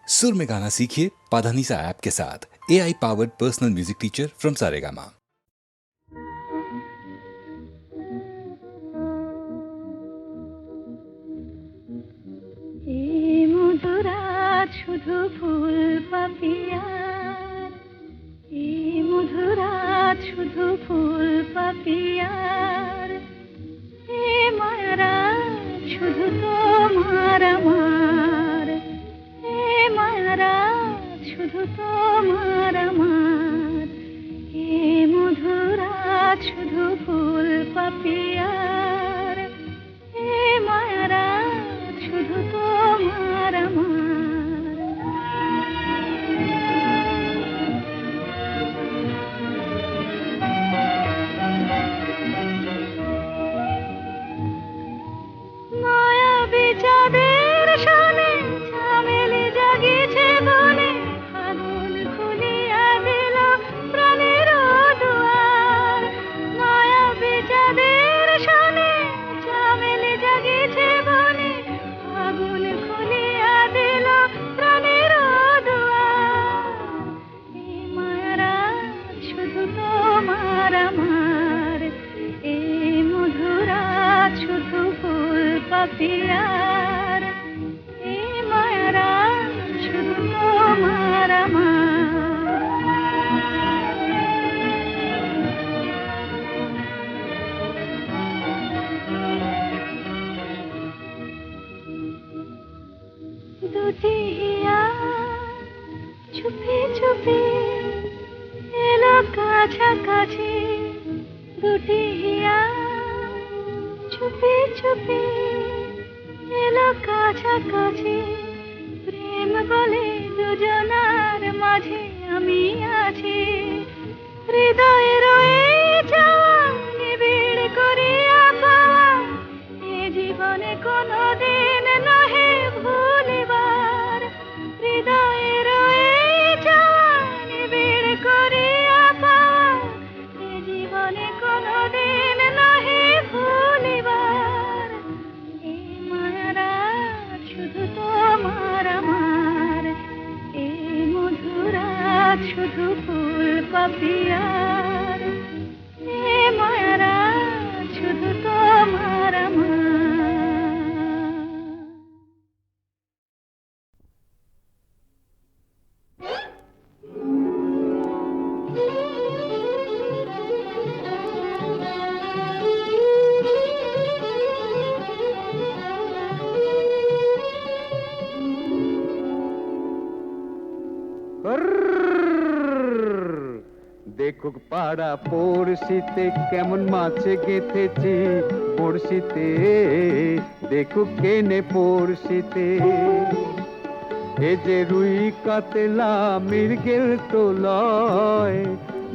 सुर में गाना सीखिए पाधानीसा ऐप के साथ। AI powered personal music teacher from Saregama. মধুরাত শুধু ফুল পাপিয়ার, মধুরাত শুধু ফুল পাপিয়ার, মায়ারাত শুধু তোমার আমার, মায়ারাত শুধু তোমার আমার, মধুরাত শুধু ফুল পাপিয়ার, মায়ারাত শুধু তোমার আমার। মায়াবী চাঁদের সনে চামেলি জাগিছে বনে, ফাগুন খুলিয়া দিল প্রাণের দুয়ার। মায়াবী চাঁদের সনে চামেলি জাগিছে বনে, ফাগুন খুলিয়া দিল প্রাণের দুয়ার। এই মায়ারাত শুধু তোমার আমার, এই মধুরাত শুধু ফুল পাপিয়ার, এই মায়ারাত শুধু তোমার আমার। দুটি হিয়া চুপি চুপি এলো কাছাকাছি, দুটি হিয়া চুপি চুপি এলো কাছাকাছি। প্রেম বলে দুজনার মাঝে আমি আছি, হৃদয়ে রয়ে যাওয়া নিবিড় করিয়া পাওয়া, এ জীবনে কোনোদিন নহে ভুলিবার। হৃদয়ে রয়ে যাওয়া নিবিড় করিয়া পাওয়া, এ জীবনে কোনোদিন নহে ভুলিবার। এই মায়ারাত শুধু তোমার আমার, এই মধুরাত শুধু ফুল পাপিয়ার, এই মায়ারাত শুধু তোমার আমার। দেখুক পাড়া পড়শিতে কেমন মাছ গেঁথেছি পড়শিতে, দেখুক কেনে পড়শিতে। এ যে রুই কাতলা মৃগেল তো লয়,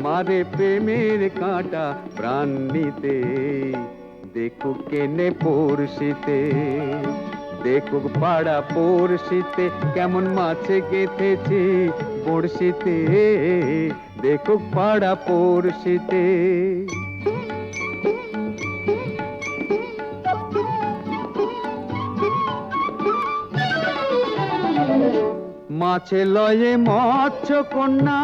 মারে প্রেমের কাঁটা প্রাণ নিতে, দেখুক কেনে পড়শিতে। দেখুক পাড়া পড়শিতে কেমন মাছ গেঁথেছি বড়শিতে, দেখুক পাড়া পড়শিতে। মাছে লয়ে মৎস্য কন্যা,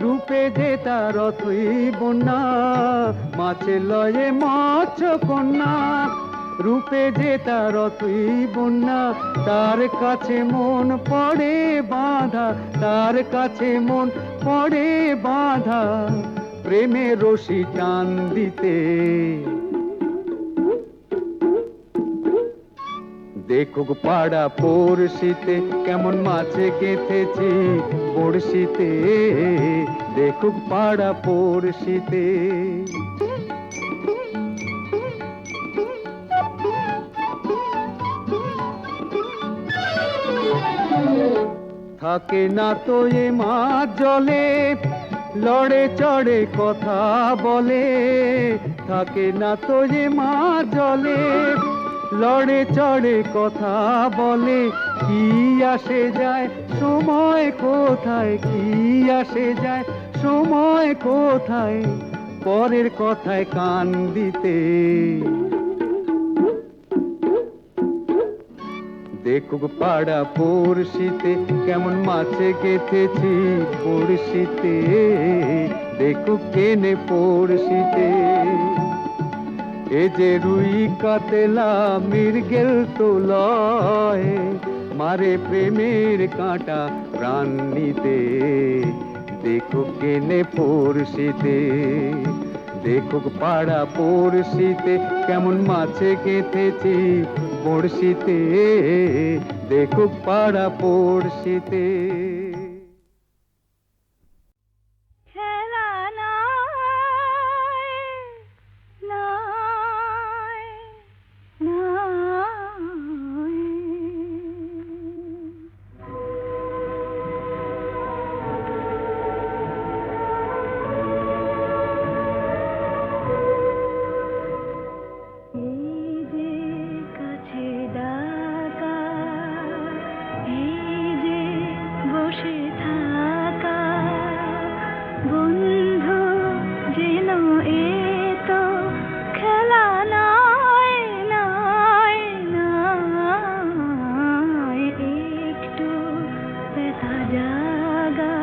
রূপে যে তার অথই বন্যা। মাছে লয়ে মৎস্য কন্যা, রূপে যে তার অথই বন্যা। তার কাছে মন পড়ে বাঁধা, তার কাছে মন পড়ে বাঁধা, প্রেমের রশি টান দিতে। দেখুক পাড়া পড়শিতে কেমন মাছে গেঁথেছি বড়শিতে, দেখুক পাড়া পড়শিতে। থাকে না তো এ মাছ জলে, লড়ে চড়ে কথা বলে। থাকে না তো এ মাছ জলে, লড়ে চড়ে কথা বলে। কি আসে যায় সময় কোথায়, কি আসে যায় সময় কোথায়, পরের কথায় কান দিতে। দেখুক পাড়া পড়শিতে কেমন মাছে গেথেছি পড়শিতে, দেখুক কেনে পড়শিতে। এ যে রুই কাতলা মৃগেল তো লয়, মারে প্রেমের কাঁটা প্রাণ নিতে, দেখুক কেনে পড়শিতে। দেখুক পাড়া পড়শিতে কেমন মাছে গেঁথেছি বড়শিতে, দেখুক পাড়া পড়শিতে। খেলা নাই, নাই, নাই। এই যে কাছে ডাকা, এই যে বসে থাকা, বন্ধু যেন এ তো খেলা নাই, নাই, নাই। একটু ব্যথা জাগা,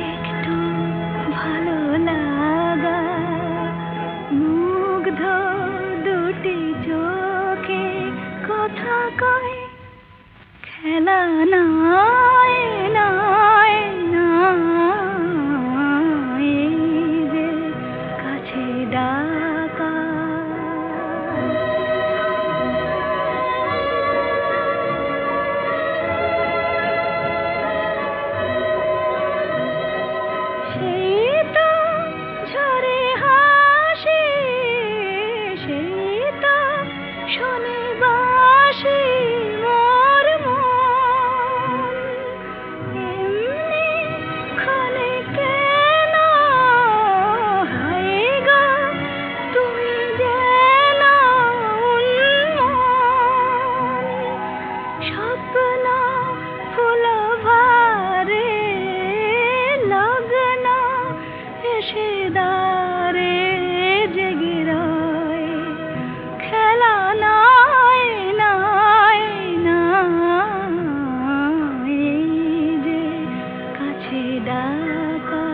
একটু ভালো লাগা, মুগ্ধ দুটি চোখে কথা কয়, খেলা নাই, নাই, নাই। এই যে কাছে ডাকা। সেই তো ঝরে হাসি, সেই তো শোনে বাঁশি মোর মন। এমনি ক্ষণে কেন হায় গো তুমি যেন উন্মন। স্বপ্ন ফুলভারে লগ্ন এসে দ্বারে জেগে রয়, খেলা নাই, নাই, নাই। এই যে কাছে ডাকা।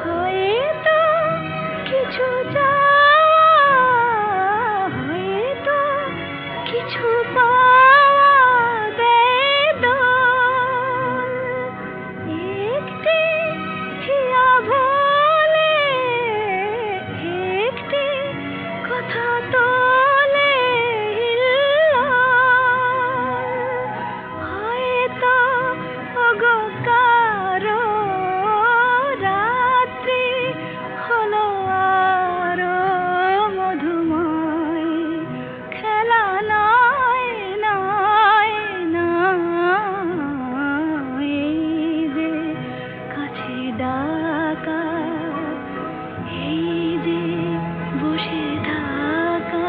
হয়তো কিছু চাওয়া, হয়তো কিছু পাওয়া দেয় দোল। একটি হিয়া ভোলে, একটি কথা তোলে হিল্লোল। হয়তো ওগো কারো রাত্রি হলো আরো মধুময়, খেলা নাই, নাই, নাই। এই যে কাছে ডাকা, এই যে বসে থাকা।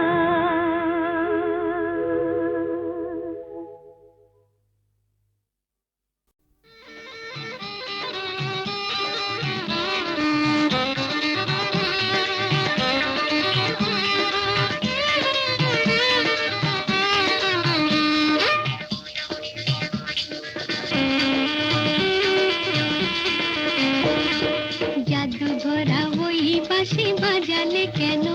জাদু ভরা ওই বাঁশি বাজালে কেন,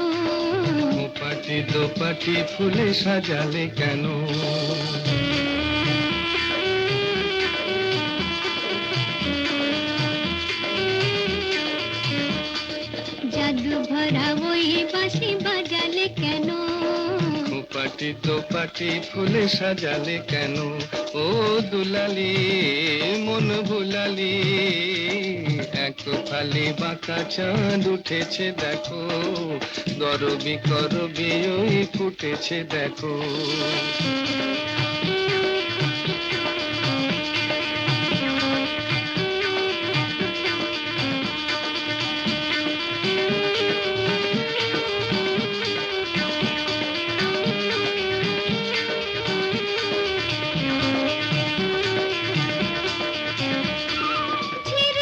পাটি দোপাটি ফুলে সাজালে কেন? জাদু ভরা ওই বাঁশি বাজালে কেন, পাটি দোপাটি ফুলে সাজালে কেন? ও দুলালি মন ভুলালি, এক ফালি বাঁকা চাঁদ উঠেছে দেখো, গরবি করবি ওই ফুটেছে দেখো। চির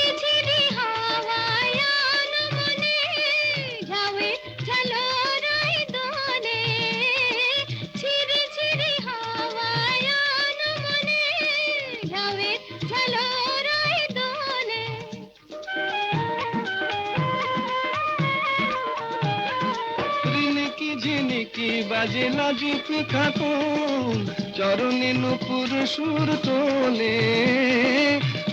ঝিনিকি বাজে লাজুক খাতুন চরণে নুপুর সুর তোলে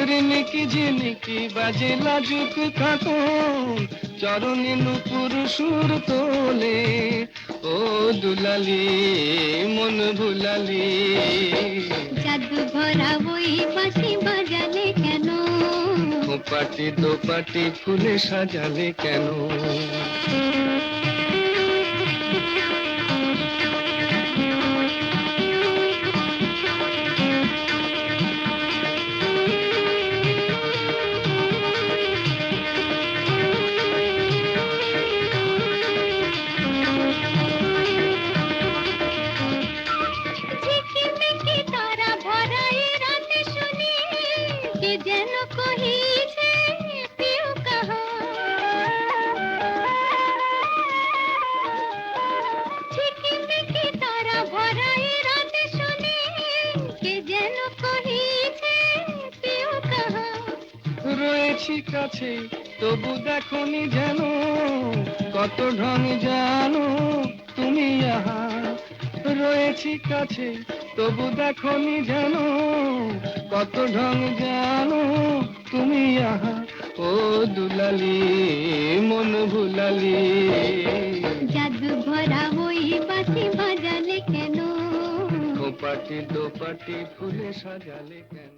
রিনিকি ঝিনিকি বাজে লাজুক খাতুন চরণে নুপুর সুর তোলে ও দুলালি মন ভুলালি জাদু ভরা ওই বাঁশি বাজালে কেন পাটি দোপাটি ফুলে সাজালে কেন ঝিকিমিকি তারা ভরা এই রাতে শুনি কে যেন কহিছে পিউ কাহা ঝিকিমিকি তারা ভরা এই রাতে শুনি কে যেন কহিছে পিউ কাহা রয়েছি কাছে তবু দেখনি যেন কত ঢং জানো তুমি আহা রয়েছি কাছে তবু দেখনি যেন কত ঢং জানো তুমি আহা ও দুলালি মন ভুলালি জাদু ভরা ওই বাঁশি বাজালে কেন পাটি দোপাটি ফুলে সাজালে কেন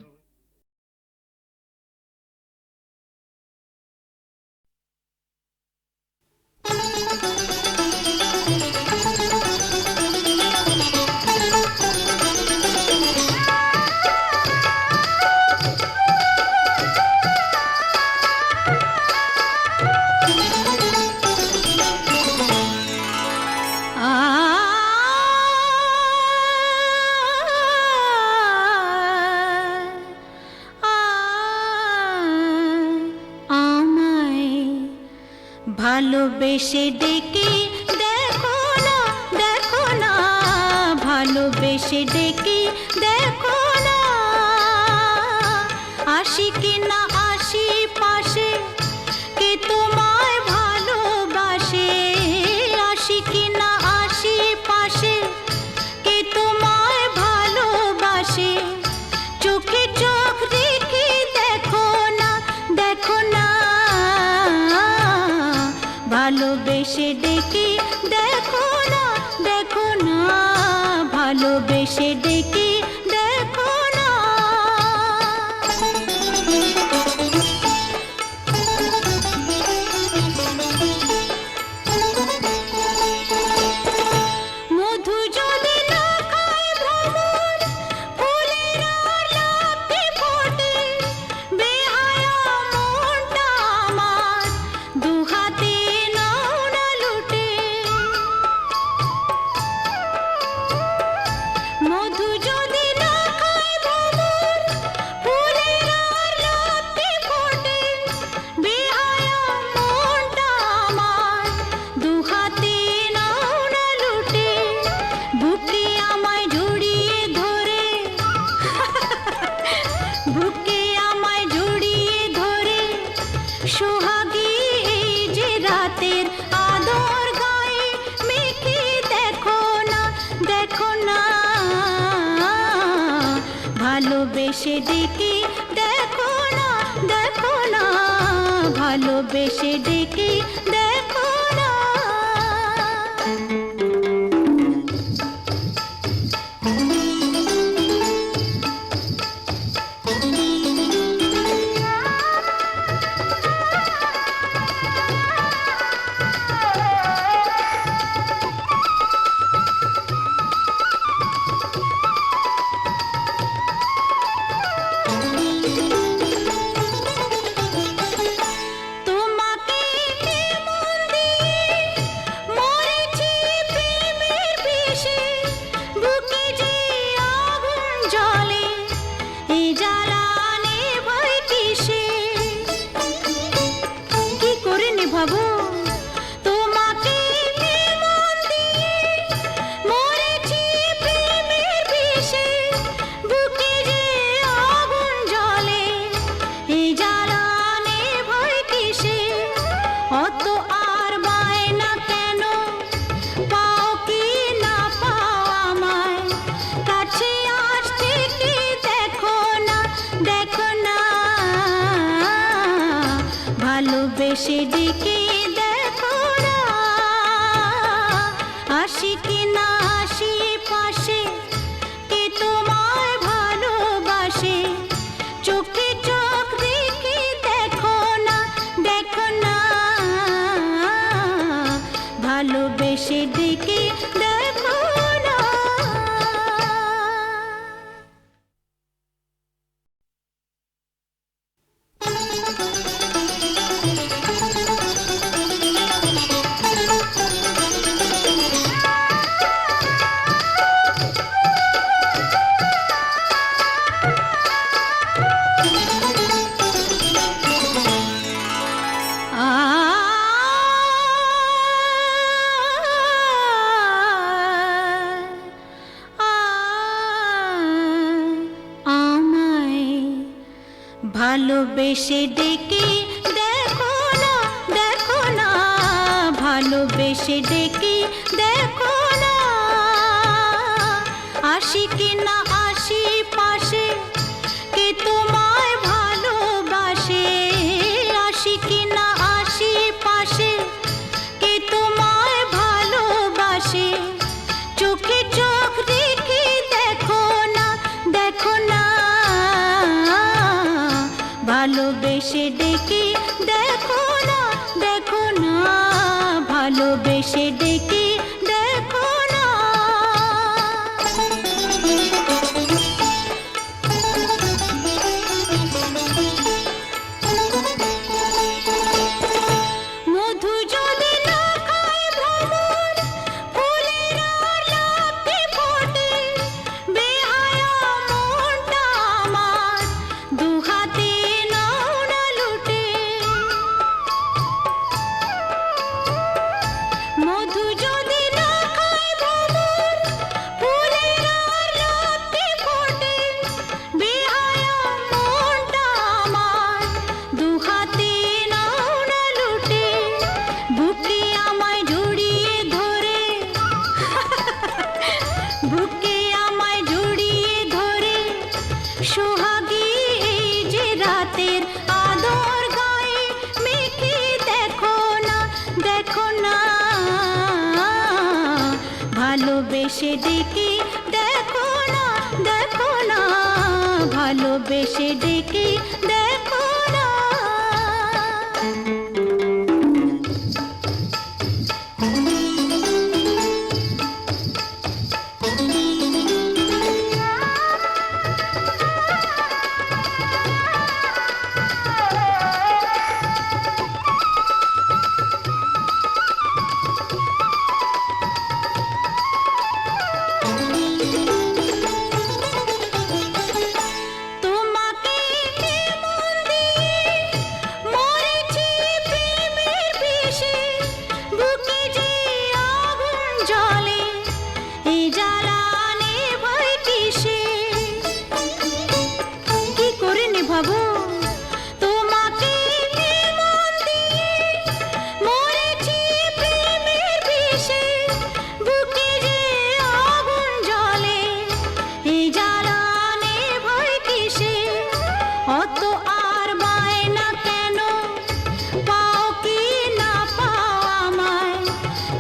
ভালোবেসে ডেকে দেখো না ভালোবেসে ডেকে দেখো না আসি কিনা আসি পাশে কে তোমায় ভালোবাসে আসি কিনা আসি পাশে কে তোমায় ভালোবাসে চোখে চোখ রেখে দেখো না ভালোবেসে ডেকে দেখো না ভালোবেসে ডেকে দেখো না মধু যদি না খায় ভ্রমর ফুলের লাপে ফোটে বেহায়া মনটা আমার দুহাতে নাও না লুটে মধু যদি না খায় ভ্রমর ফুলের লাপে ফোটে বেহায়া মনটা আমার দুহাতে নাও না লুটে বুকে আমায় জড়িয়ে ধরে বুকে আমায় জড়িয়ে ধরে সোহাগী এই যে রাতের আদর গায়ে মেখে দেখো না ভালোবেসে ডেকে দেখো না ভালোবেসে ডেকে দেখো না তোমাকে মন দিয়ে মরেছি প্রেমের বিষে বুকে যে আগুন জ্বলে এই জ্বালা নেভাই কিসে কি করে নেভাবো তোমাকে মন দিয়ে মরেছি প্রেমের বিষে বুকে যে আগুন জ্বলে এই জ্বালা নেভাই কিসে অত আর বায়না কেন পাও কি ভালোবেসে ডেকে দেখো না, আসি কি না আসি পাশে, কে তোমায় ভালোবাসে, চোখে চোখ রেখে দেখো না, দেখো না, ভালোবেসে ডেকে দেখো না। ভালোবেসে ডেকে দেখো না, দেখো না, ভালোবেসে ডেকে দেখো না, আসি কি না আসি পাশে, কে তোমায় ভালোবাসে, আসি কি না আসি পাশে, কে তোমায় ভালোবাসে, চোখে চোখ রেখে দেখো না, দেখো না, ভালোবেসে ডেকে দেখো না, দেখো না, ভালোবেসে ডেকে দেখো না। মধু যদি না খায় ভ্রমর, ফুলের আর লাফে ফোটে, বেহায়া মনটা আমার দুহাতে নাও না লুটে। মধু যদি না খায় ভ্রমর, ফুলের আর লাফে ফোটে, বেহায়া মনটা আমার দুহাতে নাও না লুটে। বুকে আমায় জড়িয়ে ধরে, বুকে আমায় জড়িয়ে ধরে, সোহাগী এই যে রাতের আদর গায়ে মেখে দেখো না, দেখো না, ভালোবেসে ডেকে দেখো না, দেখো না, ভালোবেসে ডেকে দেখো না। তোমাকে মন দিয়ে মরেছি প্রেমের বিষে, বুকে যে আগুন জ্বলে, এই জ্বালা নেভাই কিসে, কি করে নেভাবো তোমাকে মন দিয়ে মরেছি প্রেমের বিষে, বুকে যে আগুন জ্বলে, এই জ্বালা নেভাই কিসে, অত আর বায়না কেন, পাও কি না পাও আমায়,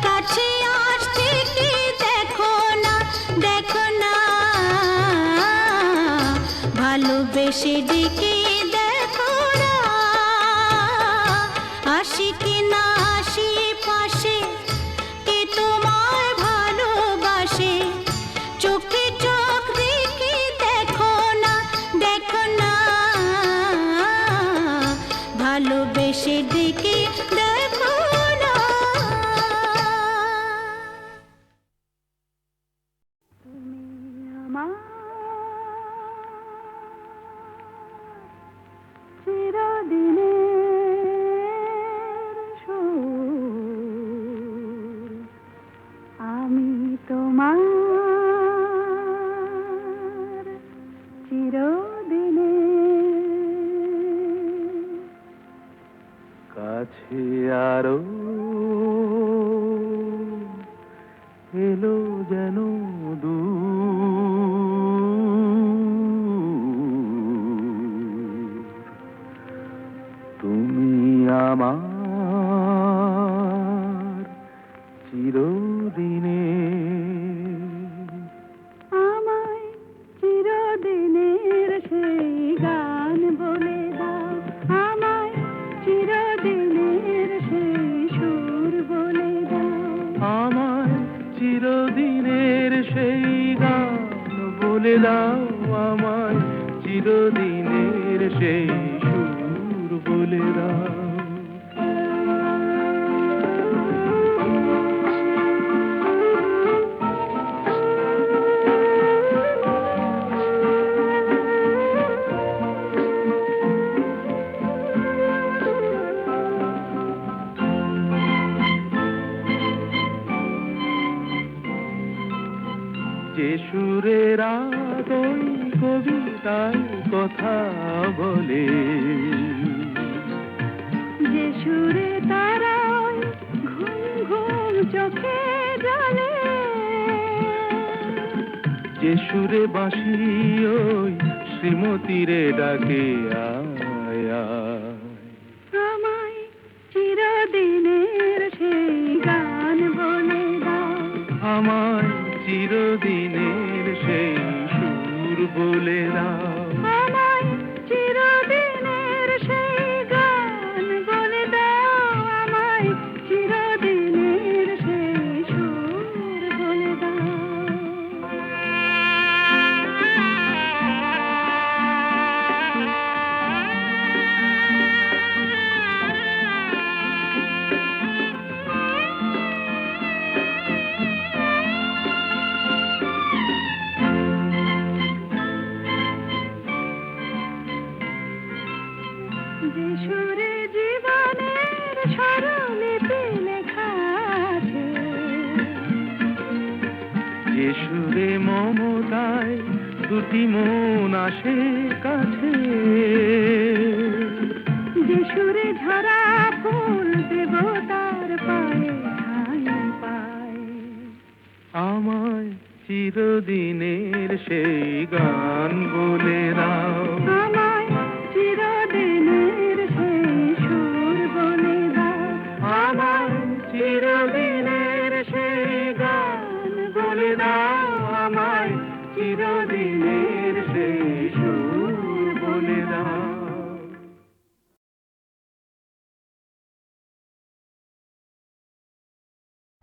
কাছে আসতে কি দেখো না, দেখো না, ভালোবেসে ডেকে দেখো না, আসি কি না আসি পাশে, কে তোমায় ভালোবাসে, চোখে চোখ রেখে দেখো না, দেখো না, ভালোবেসে ডেকে দেখো না। তুমি আমার চিরদিনের সুর, আমি তোমার চিরদিনের কাছে আরো এলো যেন দূর, তুমি আমার দাও আমায় চিরদিনের সেই সুর বলে দাও। যে সুরের আদই কবিতায় কথা বলে, যে সুরে তারায় ঘুম ঘুম চোখে জলে, যে সুরে বাঁশি ওই শ্রীমতীরে ডাকে আয় আয়। আমায় চিরদিনের সেই গান বলে দাও, আমায় চিরদিনের সেই সুর বলে দাও। আমায় চিরদিনের সেই গান বলে দাও, আমায় চিরদিনের সেই সুর বলে দাও। যে সুরে জীবনের স্বরলিপি লেখা আছে, যে সুরে মমতায় দুটি মন আসে কাছে, যে সুরে ঝরা ফুল দেবতার পায়ে ঠাঁই পায়, আমায় চিরদিনের সেই গান বলে দাও। আমায় চিরদিনের সেই সুর বলে দাও, আমায় চিরদিনের সেই গান বলে দাও। আমায় চিরদিনের সেই সুর বলে দাও।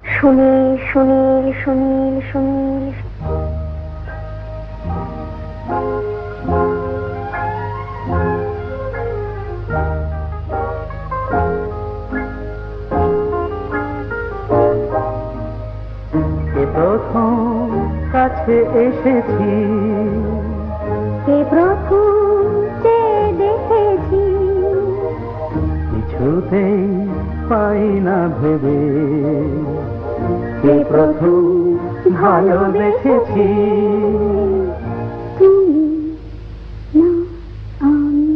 সুনীল সুনীল সুনীল সুনীল প্রথম কাছে এসেছি, কে প্রথম চেয়ে দেখেছি, কিছুতেই পাই না ভেবে, কে প্রথম ভালোবেসেছি। তুমি না আমি,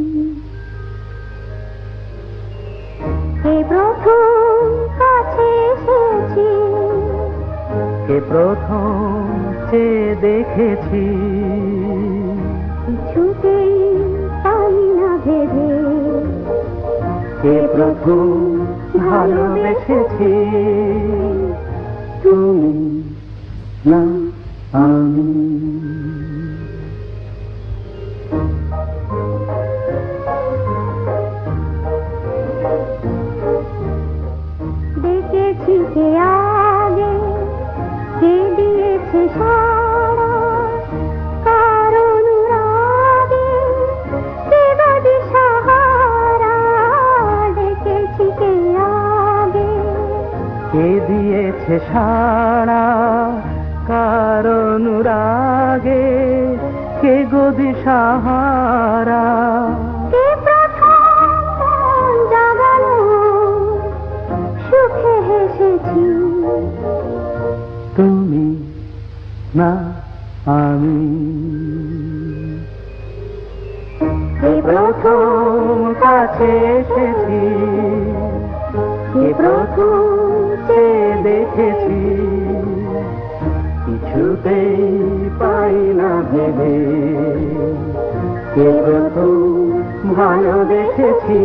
কে প্রথম কাছে এসেছি, কে প্রথম চেয়ে দেখেছি, কিছুতেই পাই না ভেবে, কে প্রথম ভালোবেসেছি। তুমি না আমি। দেখেছি কে আগে, কে দিয়েছে সাড়া, কার অনুরাগে কে বাদে সাহারা। দেখেছি কে আগে, কে দিয়েছে সাড়া, কার অনুরাগে কে গদি সাহারা। কে প্রথম মন জাগালো, সুখে হেসেছি। তুমি না আমি। কে প্রথম কাছে এসেছি, কে প্রথম চেয়ে দেখেছি, কিছুতেই পাই না ভেবে, কে প্রথম ভালোবেসেছি।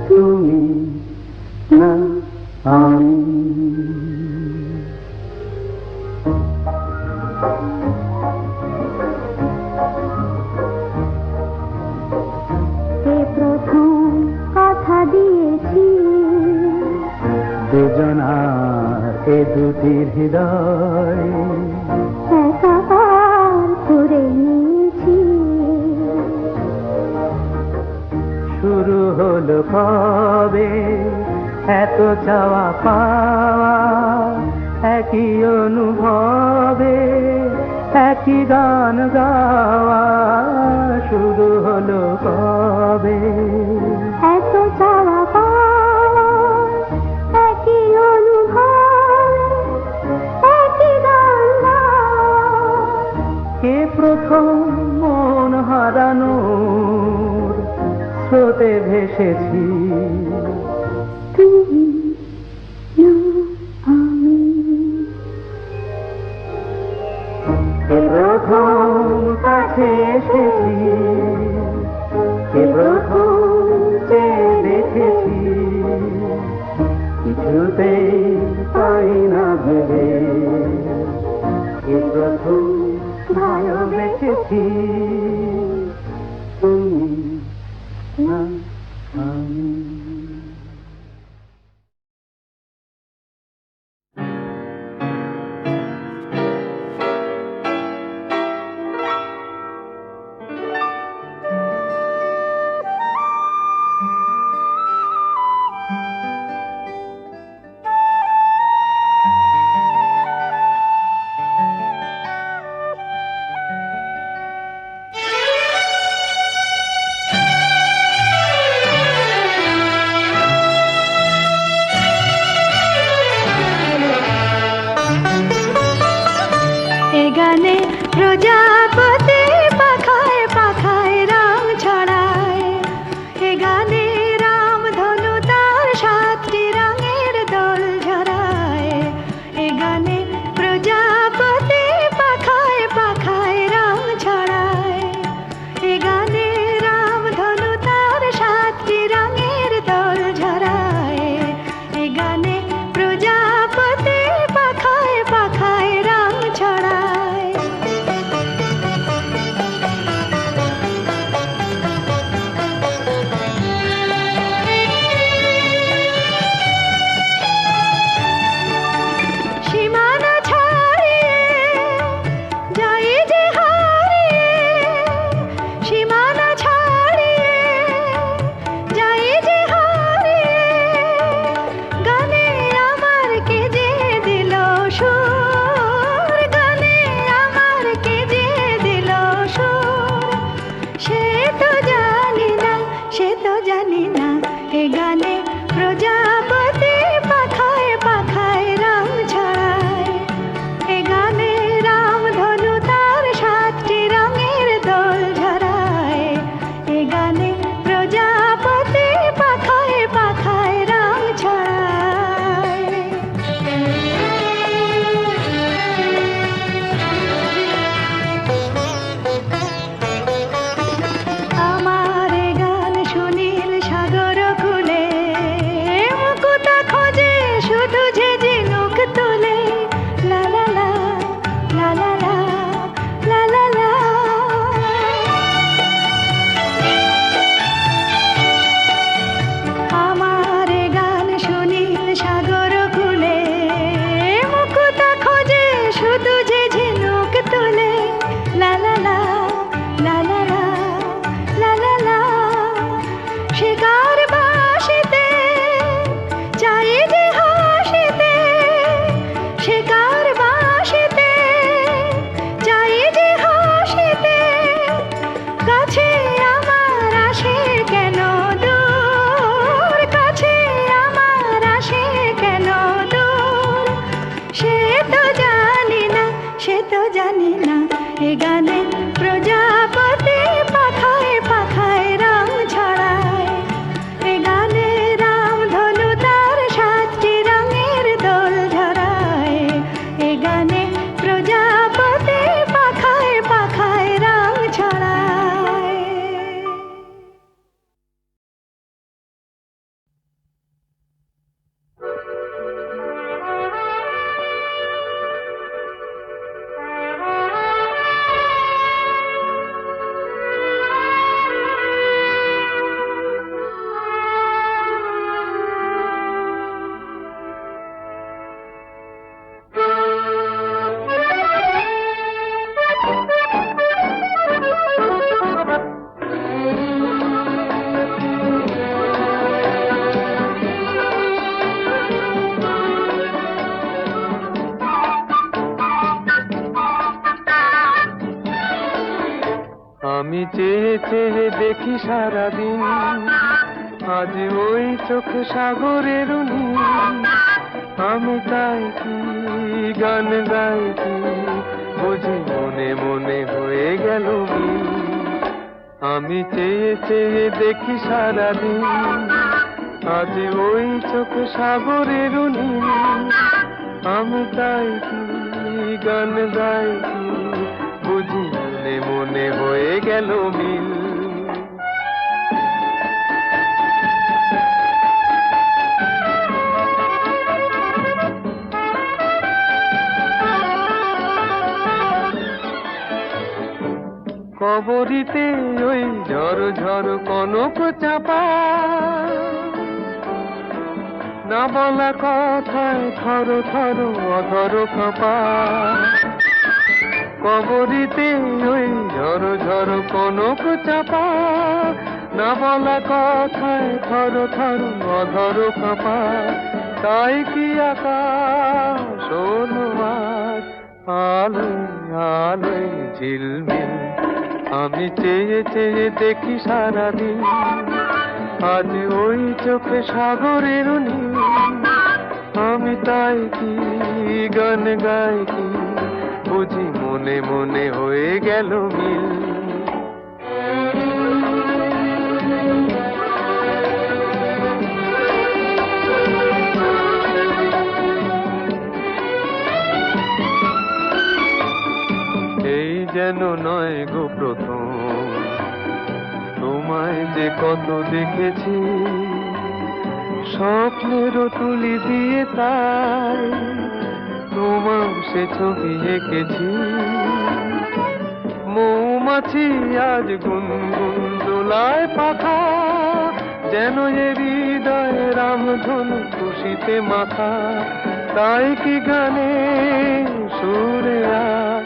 তুমি না আমি। কে প্রথম কথা দিয়েছি, দুজনার এ দুটি হৃদয় একাকার শুরু হলো কবে এত চাওয়া পাওয়া একই অনুভবে একই গান গাওয়া শুরু হলো কবে এত চাওয়া পাওয়া একই অনুভব একই গান গাওয়া। কে প্রথম মন হারানোর স্রোতে ভেসেছি তুমি না আমি। কে প্রথম কাছে এসেছি কে প্রথম চেয়ে দেখেছি কিছুতেই পাই না ভেবে কে প্রথম ভালোবেসেছি তুমি না আমি। এ গানে প্রজাপতি পাখায় পাখায় রং ছড়ায়, এ গানে রামধনু তার 7টি রঙের দোল ঝরায়। এ গানে প্রজাপতি পাখায় পাখায় রং ছড়ায়, এ গানে রামধনু তার 7টি রঙের দোল ঝরায়। এ গানে প্রজাপতি পাখায় পাখায় রং ছড়ায়। আমি চেয়ে চেয়ে দেখি সারাদিন, আজ ওই চোখে সাগরের নীল। আমি তাই কি গান গাই কি, বুঝি মনে মনে হয়ে গেল মিল। আমি চেয়ে চেয়ে দেখি সারাদিন, আজ ওই চোখে সাগরের নীল। আমি তাই কি গান গাই কি, বুঝি মনে মনে হয়ে গেল মিল। কবরিতে ওই ঝড় ঝড় কনক চাপা, না বলা কথায় থর থর অধর কাঁপা। কবরিতে ওই ঝড় ঝড় কনক চাপা, না বলা কথায় থর থর অধর কাঁপা। তাই কি আকাশ হলো আজ আলোয় আলোয় ঝিলমিল। আমি চেয়ে চেয়ে দেখি সারাদিন, আজ ওই চোখে সাগরের নীল। আমি তাই কি গান গাই কি, বুঝি মনে মনে হয়ে গেল মিল। এই যেন নয় গো প্রথম, তোমায় যে কত দেখেছি, স্বপ্নেরও তুলি দিয়ে তাই তোমার সে ছবি এঁকেছি। মৌমাছি আজ গুনগুন দোলায় পাখা, যেন এ হৃদয় রামধনু খুশিতে মাখা। তাই কি গানে সুরে আজ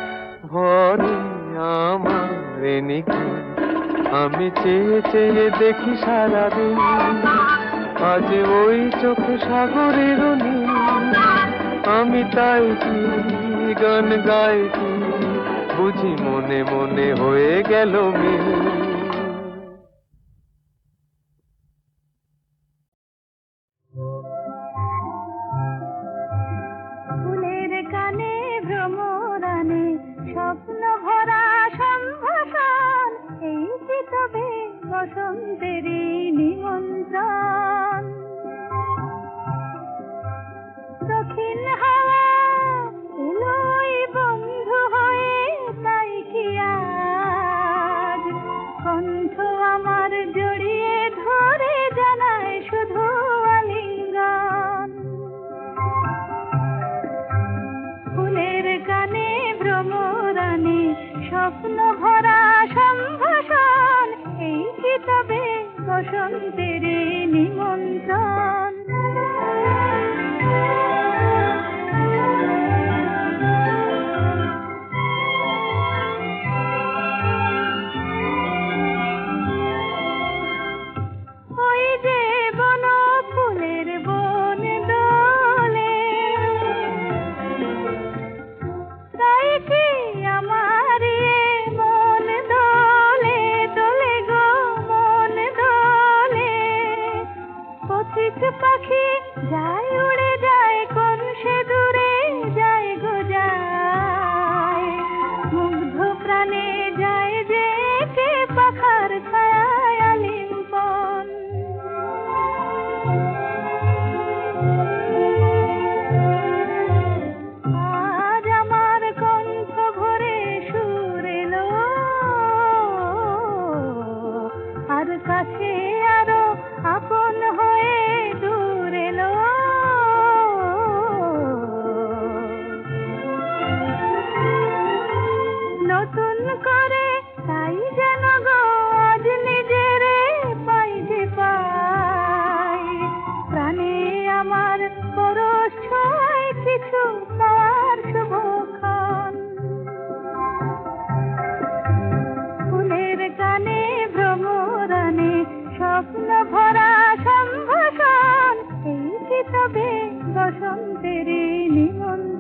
ভরে আমার নিখি। আমি চেয়ে চেয়ে দেখি সারাদিন, আজ ওই চোখে সাগরের নীল। আমি তাই কি গান গাই কি, বুঝি মনে মনে হয়ে গেল মিল। ফুলের কানে ভ্রমরানে স্বপ্ন ভরা সম্ভাষণ, এই কি তবে বসন্তেরই নিমন্ত্রণ। দক্ষিণ হাওয়া এলোই বন্ধু হয়ে, তাই কি আজ কণ্ঠ আমার জড়িয়ে ধরে জানায় শুধু আলিঙ্গন। ফুলের কানে ভ্রমরানে স্বপ্ন ভরা সম্ভাষণ, এই কি তবে বসন্তের নিমন্ত্রণ। ওই যে বন ফুলের বন দোলে, তাই কি আমার মন দোলে দোলে গো মন দোলে। পথিক পাখি যায় উড়ে যায়, কোন সে দূরে যায় গো যায়। মুগ্ধ প্রাণে যায় যে কে পাখার ছায়ায় আলিঙ্গন। আজ আমার কণ্ঠ ভরে সুর এলো, আর কাছে আরো আপন হয়ে দূর এলো। নতুন করে তাই যেন গো আজ নিজের পাই যে পাই। প্রাণে আমার পরশ ছোঁয় কিছু পাওয়ার শুভক্ষণ। ফুলের কানে ভ্রমরানে স্বপ্ন ভরা সম্ভাষণ, এই কি তবে বসন্তের নিমন্ত্রণ।